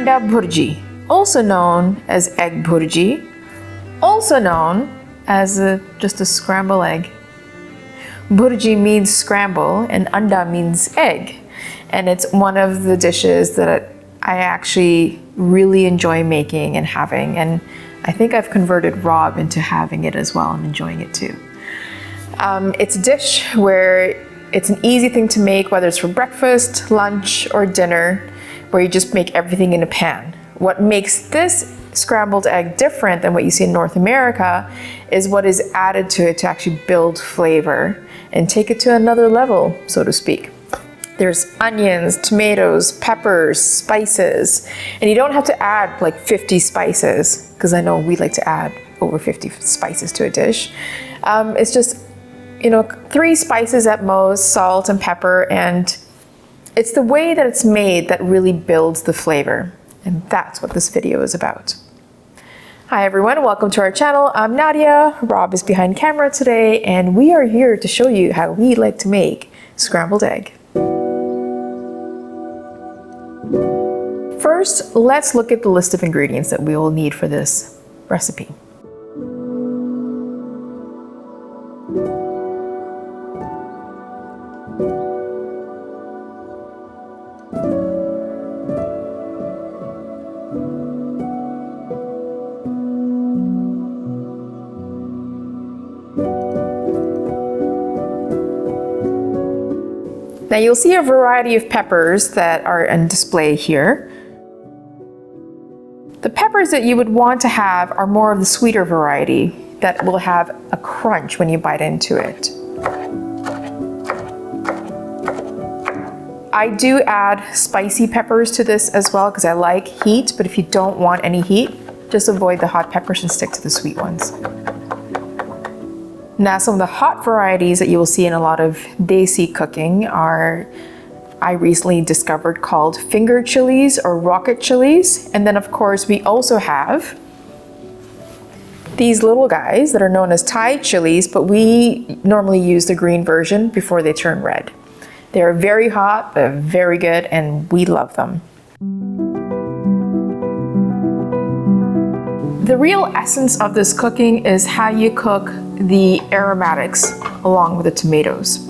Anda Bhurji, also known as egg Bhurji, also known as just a scrambled egg. Bhurji means scramble and anda means egg. And it's one of the dishes that I actually really enjoy making and having. And I think I've converted Rob into having it as well and enjoying it too. It's a dish where it's an easy thing to make, whether it's for breakfast, lunch, or dinner, where you just make everything in a pan. What makes this scrambled egg different than what you see in North America is what is added to it to actually build flavor and take it to another level, so to speak. There's onions, tomatoes, peppers, spices, and you don't have to add like 50 spices, because I know we like to add over 50 spices to a dish. It's just, 3 spices at most, salt and pepper, and it's the way that it's made that really builds the flavor. And that's what this video is about. Hi everyone, welcome to our channel. I'm Nadia, Rob is behind camera today, and we are here to show you how we like to make scrambled egg. First, let's look at the list of ingredients that we will need for this recipe. Now you'll see a variety of peppers that are on display here. The peppers that you would want to have are more of the sweeter variety that will have a crunch when you bite into it. I do add spicy peppers to this as well because I like heat, but if you don't want any heat, just avoid the hot peppers and stick to the sweet ones. Now, some of the hot varieties that you will see in a lot of desi cooking are, I recently discovered, called finger chilies or rocket chilies. And then of course we also have these little guys that are known as Thai chilies, but we normally use the green version before they turn red. They're very hot, they're very good, and we love them. The real essence of this cooking is how you cook the aromatics along with the tomatoes.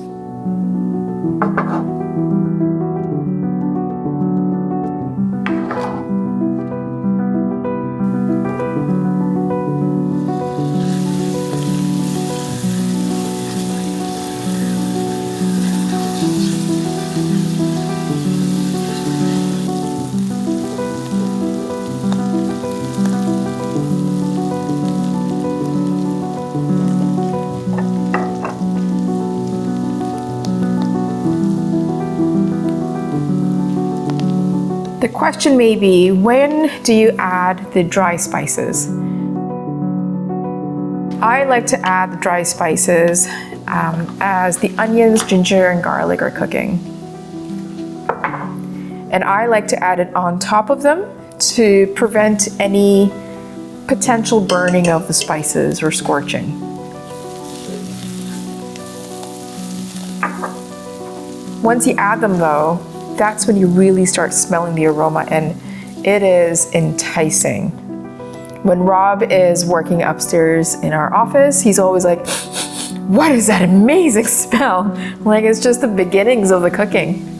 The question may be, when do you add the dry spices? I like to add the dry spices as the onions, ginger, and garlic are cooking. And I like to add it on top of them to prevent any potential burning of the spices or scorching. Once you add them though, that's when you really start smelling the aroma, and it is enticing. When Rob is working upstairs in our office, he's always like, "What is that amazing smell?" Like it's just the beginnings of the cooking.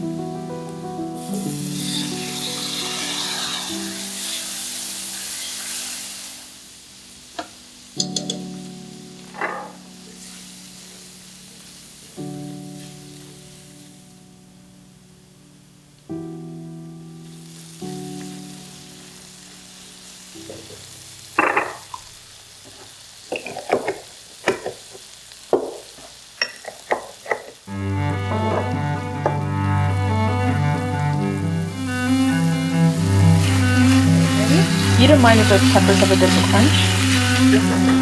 You don't mind if the peppers have a bit of a crunch?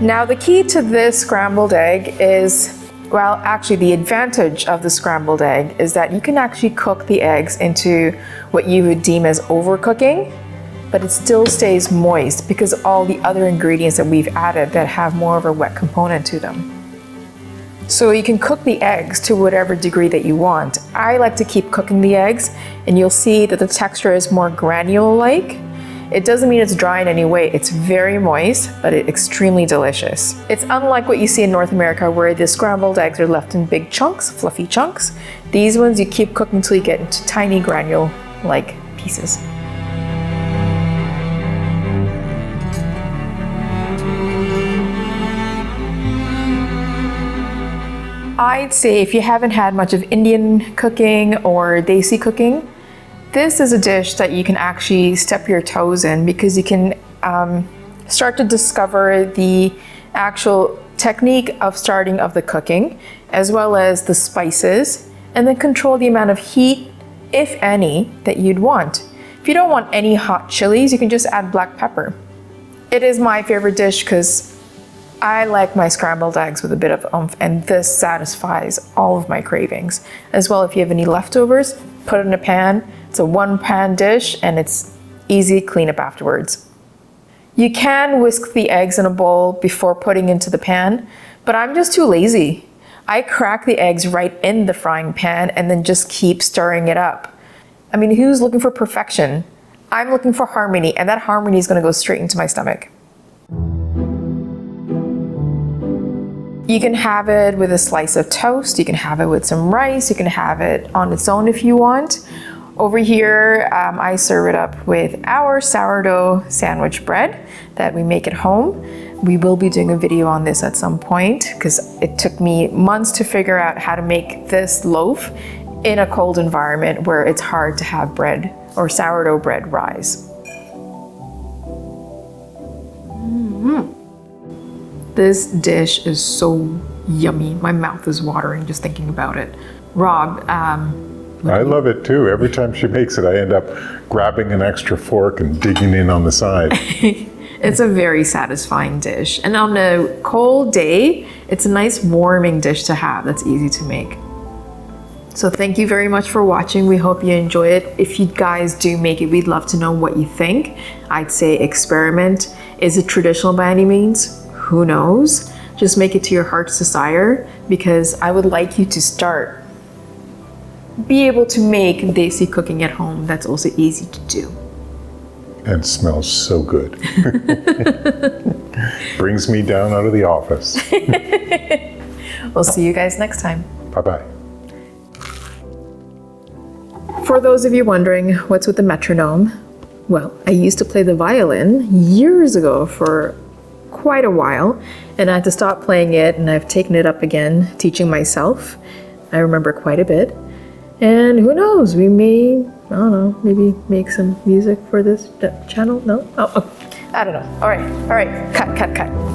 Now the key to this scrambled egg is, well, actually the advantage of the scrambled egg is that you can actually cook the eggs into what you would deem as overcooking, but it still stays moist because of all the other ingredients that we've added that have more of a wet component to them. So you can cook the eggs to whatever degree that you want. I like to keep cooking the eggs, and you'll see that the texture is more granule-like. It doesn't mean it's dry in any way. It's very moist, but it's extremely delicious. It's unlike what you see in North America where the scrambled eggs are left in big chunks, fluffy chunks. These ones you keep cooking until you get into tiny granule-like pieces. I'd say if you haven't had much of Indian cooking or Desi cooking, this is a dish that you can actually step your toes in because you can start to discover the actual technique of starting of the cooking, as well as the spices, and then control the amount of heat, if any, that you'd want. If you don't want any hot chilies, you can just add black pepper. It is my favorite dish because I like my scrambled eggs with a bit of oomph, and this satisfies all of my cravings. As well, if you have any leftovers, put it in a pan. It's a one-pan dish, and it's easy cleanup afterwards. You can whisk the eggs in a bowl before putting into the pan, but I'm just too lazy. I crack the eggs right in the frying pan and then just keep stirring it up. I mean, who's looking for perfection? I'm looking for harmony, and that harmony is going to go straight into my stomach. You can have it with a slice of toast, you can have it with some rice, you can have it on its own if you want. Over here, I serve it up with our sourdough sandwich bread that we make at home. We will be doing a video on this at some point because it took me months to figure out how to make this loaf in a cold environment where it's hard to have bread or sourdough bread rise. This dish is so yummy. My mouth is watering just thinking about it. Rob, I love it too. Every time she makes it, I end up grabbing an extra fork and digging in on the side. It's a very satisfying dish. And on a cold day, it's a nice warming dish to have that's easy to make. So thank you very much for watching. We hope you enjoy it. If you guys do make it, we'd love to know what you think. I'd say experiment. Is it traditional by any means? Who knows? Just make it to your heart's desire, because I would like you to start. Be able to make Desi cooking at home. That's also easy to do. And smells so good. Brings me down out of the office. We'll see you guys next time. Bye-bye. For those of you wondering what's with the metronome, well, I used to play the violin years ago for quite a while, and I had to stop playing it, and I've taken it up again, teaching myself. I remember quite a bit. And who knows, we may, I don't know, maybe make some music for this channel? No? Oh, I don't know. All right, cut.